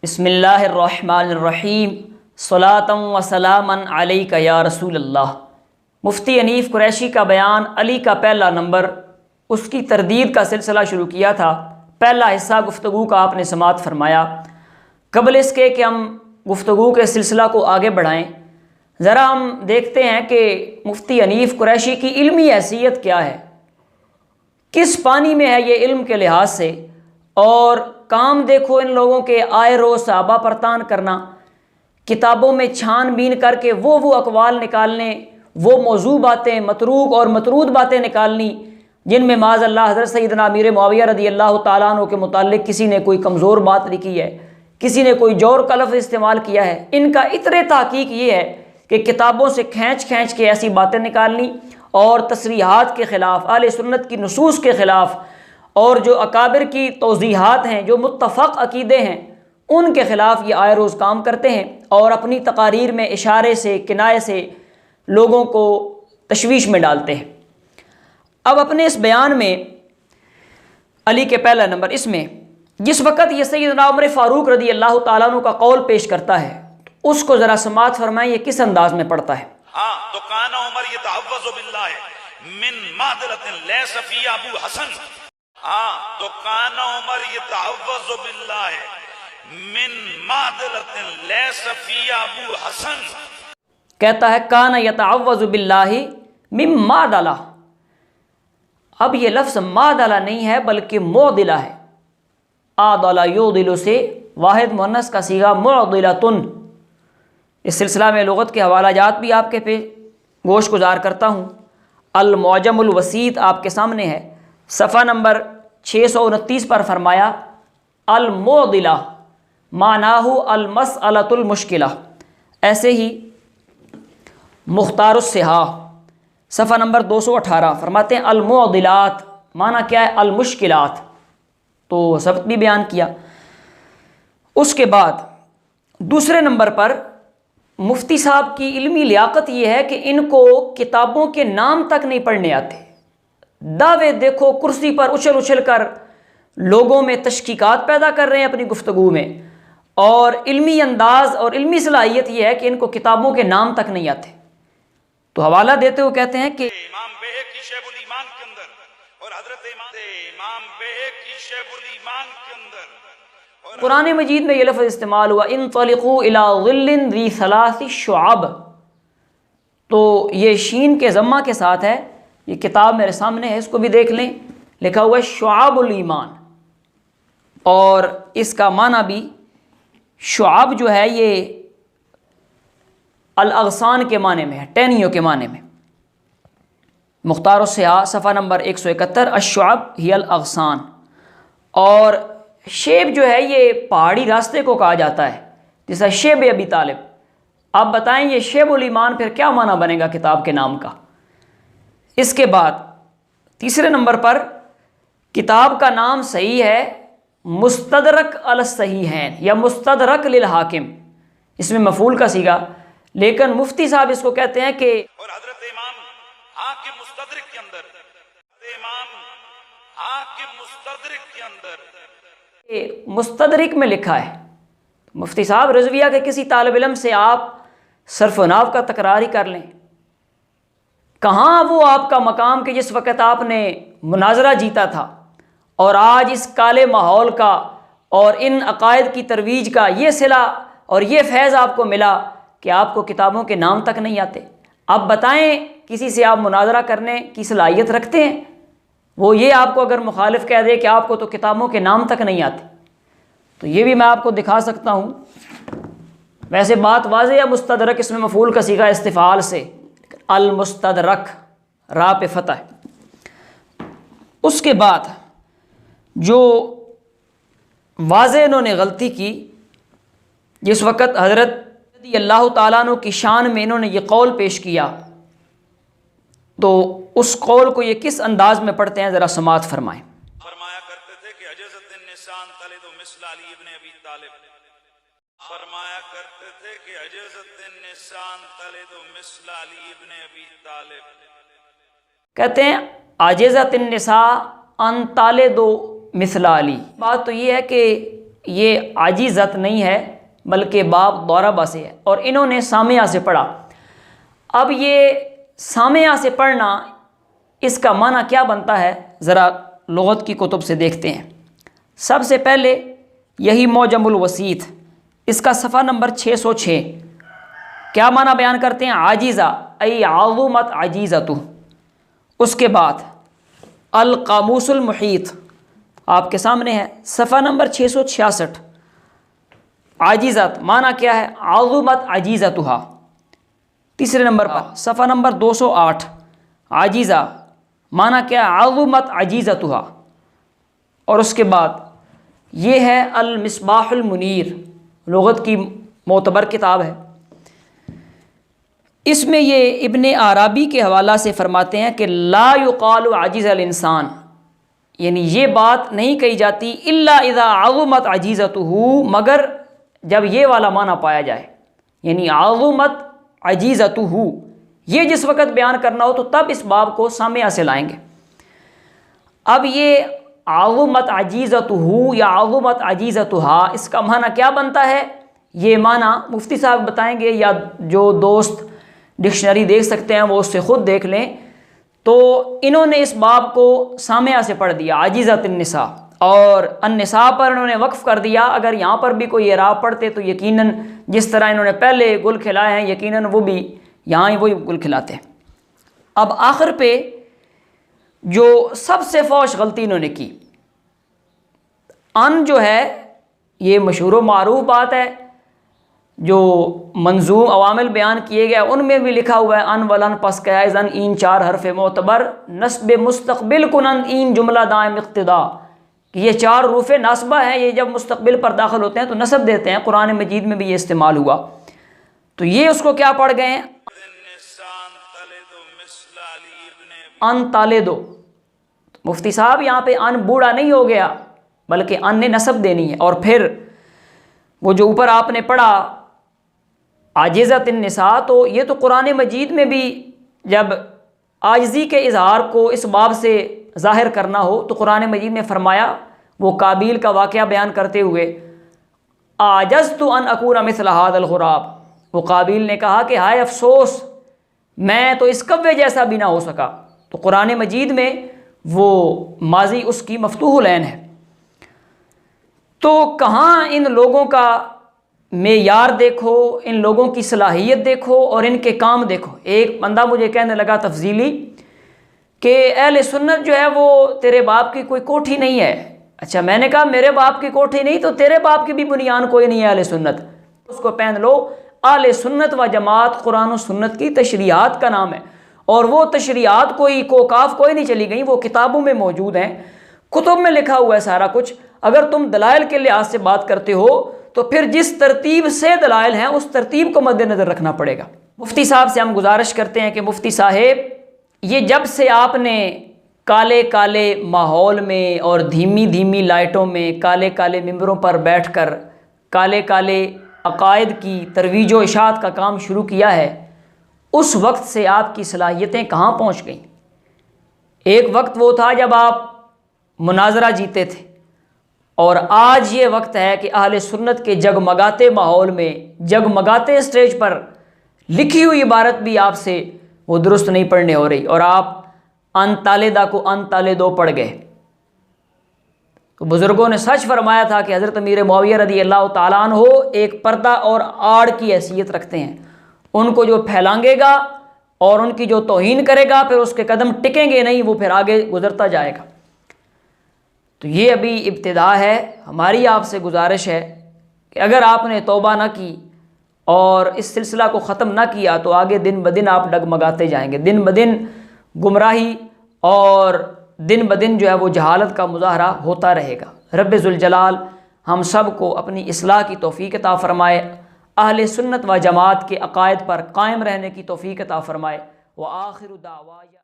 بسم اللہ الرحمن الرحیم صلاۃ و سلام علیک یا رسول اللہ۔ مفتی حنیف قریشی کا بیان علی کا پہلا نمبر، اس کی تردید کا سلسلہ شروع کیا تھا۔ پہلا حصہ گفتگو کا آپ نے سماعت فرمایا۔ قبل اس کے کہ ہم گفتگو کے سلسلہ کو آگے بڑھائیں، ذرا ہم دیکھتے ہیں کہ مفتی حنیف قریشی کی علمی حیثیت کیا ہے، کس پانی میں ہے یہ علم کے لحاظ سے، اور کام دیکھو ان لوگوں کے آئے روز صحابہ پرتان کرنا، کتابوں میں چھان بین کر کے وہ اقوال نکالنے، وہ موضوع باتیں، متروک اور مطرود باتیں نکالنی جن میں معاذ اللہ حضرت سیدنا امیر معاویہ رضی اللہ تعالیٰ عنہ کے متعلق کسی نے کوئی کمزور بات لکھی ہے، کسی نے کوئی جور کا لفظ استعمال کیا ہے۔ ان کا اتنے تحقیق یہ ہے کہ کتابوں سے کھینچ کے ایسی باتیں نکالنی اور تصریحات کے خلاف، اہل سنت کی نصوص کے خلاف، اور جو اکابر کی توضیحات ہیں، جو متفق عقیدے ہیں، ان کے خلاف یہ آئے روز کام کرتے ہیں اور اپنی تقاریر میں اشارے سے، کنایے سے لوگوں کو تشویش میں ڈالتے ہیں۔ اب اپنے اس بیان میں علی کے پہلا نمبر، اس میں جس وقت یہ سیدنا عمر فاروق رضی اللہ تعالیٰ عنہ کا قول پیش کرتا ہے، اس کو ذرا سماعت فرمائیں، یہ کس انداز میں پڑھتا ہے۔ تو کان عمر یتعوذ باللہ من معدلۃ لیس فی ابو حسن۔ تو کان عمر یتعوذ باللہ من معدلۃ لیس فی ابو حسن۔ کہتا ہے کان یتعوذ باللہ من معدلہ۔ اب یہ لفظ معدلہ نہیں ہے بلکہ معدلہ ہے۔ عادلہ یعدل سے واحد مؤنث کا صیغہ معدلۃن۔ اس سلسلہ میں لغت کے حوالہ جات بھی آپ کے پہ گوش گزار کرتا ہوں۔ المعجم الوسیط آپ کے سامنے ہے، صفحہ نمبر 629 پر فرمایا المعدلہ معناہ المسألۃ المشکلہ۔ ایسے ہی مختار الصحاح صفحہ نمبر 218 فرماتے ہیں المعدلات معنی کیا ہے؟ المشکلات۔ تو سبق بھی بیان کیا۔ اس کے بعد دوسرے نمبر پر مفتی صاحب کی علمی لیاقت یہ ہے کہ ان کو کتابوں کے نام تک نہیں پڑھنے آتے۔ دعوے دیکھو کرسی پر اچھل کر لوگوں میں تشکیکات پیدا کر رہے ہیں اپنی گفتگو میں، اور علمی انداز اور علمی صلاحیت یہ ہے کہ ان کو کتابوں کے نام تک نہیں آتے۔ تو حوالہ دیتے ہوئے کہتے ہیں کہ امام بیہقی شیخ الایمان کے اندر اور حضرت امام بیہقی شیخ الایمان کے اندر قرآن مجید میں یہ لفظ استعمال ہوا انطلقوا الی ظل ذی ثلاث شعب۔ تو یہ شین کے ضمہ کے ساتھ ہے، یہ کتاب میرے سامنے ہے، اس کو بھی دیکھ لیں، لکھا ہوا ہے شعاب الایمان، اور اس کا معنی بھی شعاب جو ہے یہ الاغصان کے معنی میں ہے، ٹہنیوں کے معنی میں۔ مختار الصحاح صفحہ نمبر 171 الشعب ہی الاغصان۔ اور شیب جو ہے یہ پہاڑی راستے کو کہا جاتا ہے، جیسا شیب ابی طالب۔ آپ بتائیں یہ شیب الایمان پھر کیا معنی بنے گا کتاب کے نام کا؟ اس کے بعد تیسرے نمبر پر کتاب کا نام صحیح ہے مستدرک علی الصحیحین یا مستدرک للحاکم، اس میں مفعول کا صیغہ، لیکن مفتی صاحب اس کو کہتے ہیں کہ اور حضرت امام حاکم مستدرک کے اندر، امام حاکم مستدرک کے اندر مستدرک میں لکھا ہے۔ مفتی صاحب رضویہ کے کسی طالب علم سے آپ صرف و نحو کا تکرار ہی کر لیں، کہاں وہ آپ کا مقام کہ جس وقت آپ نے مناظرہ جیتا تھا، اور آج اس کالے ماحول کا اور ان عقائد کی ترویج کا یہ صلہ اور یہ فیض آپ کو ملا کہ آپ کو کتابوں کے نام تک نہیں آتے۔ اب بتائیں کسی سے آپ مناظرہ کرنے کی صلاحیت رکھتے ہیں؟ وہ یہ آپ کو اگر مخالف کہہ دے کہ آپ کو تو کتابوں کے نام تک نہیں آتے، تو یہ بھی میں آپ کو دکھا سکتا ہوں۔ ویسے بات واضح ہے، مستدرک اس میں مفعول کا صیغہ استفعال سے، المستدرک را پہ فتح ہے۔ اس کے بعد جو واضح انہوں نے غلطی کی، جس وقت حضرت رضی اللہ تعالیٰ عنہ کی شان میں انہوں نے یہ قول پیش کیا، تو اس قول کو یہ کس انداز میں پڑھتے ہیں ذرا سماعت فرمائیں۔ فرمایا کرتے تھے کہ عجزت النساء ان تلد مثل علی ابن ابی طالب۔ فرمایا کرتے تھے کہ عجزت النساء ان تلد مثل علی ابن ابی طالب۔ کہتے ہیں عجزت النساء ان تلد مثل علی۔ بات تو یہ ہے کہ یہ عاجزت نہیں ہے بلکہ باب ضرب سے ہے، اور انہوں نے سامعہ سے پڑھا۔ اب یہ سامعہ سے پڑھنا، اس کا معنی کیا بنتا ہے، ذرا لغت کی کتب سے دیکھتے ہیں۔ سب سے پہلے یہی معجم الوسیط، اس کا صفحہ نمبر 606 کیا معنی بیان کرتے ہیں، عاجزہ ای عظمت عجیزتہ۔ اس کے بعد القاموس المحیط آپ کے سامنے ہے، صفحہ نمبر 666، عاجزت معنی کیا ہے، عظمت عجیزتہا۔ تیسرے نمبر پر صفحہ نمبر 208، عاجزہ معنی کیا ہے، عظمت عجیزتہا۔ اور اس کے بعد یہ ہے المصباح المنیر، لغت کی معتبر کتاب ہے۔ اس میں یہ ابن عربی کے حوالہ سے فرماتے ہیں کہ لا یقال عجز الانسان، یعنی یہ بات نہیں کہی جاتی الا اذا عظمت عجیزتہ، مگر جب یہ والا معنی پایا جائے، یعنی عظمت عجیزتہ، یہ جس وقت بیان کرنا ہو تو تب اس باب کو سامعہ سے لائیں گے۔ اب یہ عظمت عجیزتہ یا عظمت عجیزتہا، اس کا معنی کیا بنتا ہے، یہ معنی مفتی صاحب بتائیں گے، یا جو دوست ڈکشنری دیکھ سکتے ہیں وہ اس سے خود دیکھ لیں۔ تو انہوں نے اس باب کو سامعہ سے پڑھ دیا، عاجزۃ النساء، اور النساء پر انہوں نے وقف کر دیا۔ اگر یہاں پر بھی کوئی اعراب پڑھتے تو یقیناً جس طرح انہوں نے پہلے گل کھلائے ہیں، یقیناً وہ بھی یہاں ہی وہی گل کھلاتے ہیں۔ اب آخر پہ جو سب سے فوش غلطی انہوں نے کی، ان جو ہے یہ مشہور و معروف بات ہے، جو منظوم عوامل بیان کیے گئے ان میں بھی لکھا ہوا ہے ان ولن پس قیاز ان این 4 حرف معتبر نصب مستقبل کنن این جملہ دائم اقتدا، کہ یہ 4 حروف ناصبہ ہیں، یہ جب مستقبل پر داخل ہوتے ہیں تو نصب دیتے ہیں۔ قرآن مجید میں بھی یہ استعمال ہوا، تو یہ اس کو کیا پڑھ گئے ہیں، ان تالدو۔ مفتی صاحب یہاں پہ ان بوڑھا نہیں ہو گیا بلکہ ان نے نصب دینی ہے۔ اور پھر وہ جو اوپر آپ نے پڑھا عاجزۃ النساء، تو یہ تو قرآن مجید میں بھی جب عاجزی کے اظہار کو اس باب سے ظاہر کرنا ہو تو قرآن مجید نے فرمایا، وہ قابیل کا واقعہ بیان کرتے ہوئے، اعجزت ان اکون مثل ھذا الغراب، وہ قابیل نے کہا کہ ہائے افسوس میں تو اس کوے جیسا بھی نہ ہو سکا۔ تو قرآن مجید میں وہ ماضی اس کی مفتوح العین ہے۔ تو کہاں ان لوگوں کا معیار دیکھو، ان لوگوں کی صلاحیت دیکھو اور ان کے کام دیکھو۔ ایک بندہ مجھے کہنے لگا تفضیلی کہ اہل سنت جو ہے وہ تیرے باپ کی کوئی کوٹھی نہیں ہے۔ اچھا، میں نے کہا میرے باپ کی کوٹھی نہیں تو تیرے باپ کی بھی بنیان کوئی نہیں ہے اہل سنت، اس کو پہن لو۔ اہل سنت و جماعت قرآن و سنت کی تشریعات کا نام ہے، اور وہ تشریعات کوئی کوکاف کوئی نہیں چلی گئیں، وہ کتابوں میں موجود ہیں، کتب میں لکھا ہوا ہے سارا کچھ۔ اگر تم دلائل کے لحاظ سے بات کرتے ہو تو پھر جس ترتیب سے دلائل ہیں اس ترتیب کو مد نظر رکھنا پڑے گا۔ مفتی صاحب سے ہم گزارش کرتے ہیں کہ مفتی صاحب، یہ جب سے آپ نے کالے کالے ماحول میں اور دھیمی دھیمی لائٹوں میں کالے کالے ممبروں پر بیٹھ کر کالے کالے عقائد کی ترویج و اشاعت کا کام شروع کیا ہے، اس وقت سے آپ کی صلاحیتیں کہاں پہنچ گئیں۔ ایک وقت وہ تھا جب آپ مناظرہ جیتے تھے، اور آج یہ وقت ہے کہ اہل سنت کے جگمگاتے ماحول میں، جگمگاتے اسٹیج پر لکھی ہوئی عبارت بھی آپ سے وہ درست نہیں پڑھنے ہو رہی، اور آپ ان تالدہ کو ان تالدو پڑھ گئے۔ تو بزرگوں نے سچ فرمایا تھا کہ حضرت امیر معاویہ رضی اللہ تعالیٰ عنہ ایک پردہ اور آڑ کی حیثیت رکھتے ہیں، ان کو جو پھیلانگے گا اور ان کی جو توہین کرے گا پھر اس کے قدم ٹکیں گے نہیں، وہ پھر آگے گزرتا جائے گا۔ تو یہ ابھی ابتدا ہے، ہماری آپ سے گزارش ہے کہ اگر آپ نے توبہ نہ کی اور اس سلسلہ کو ختم نہ کیا تو آگے دن بدن آپ ڈگمگاتے جائیں گے، دن بدن گمراہی اور دن بدن جو ہے وہ جہالت کا مظاہرہ ہوتا رہے گا۔ رب ذوالجلال ہم سب کو اپنی اصلاح کی توفیق عطا فرمائے، اہل سنت و جماعت کے عقائد پر قائم رہنے کی توفیق عطا فرمائے۔ وآخر دعوایا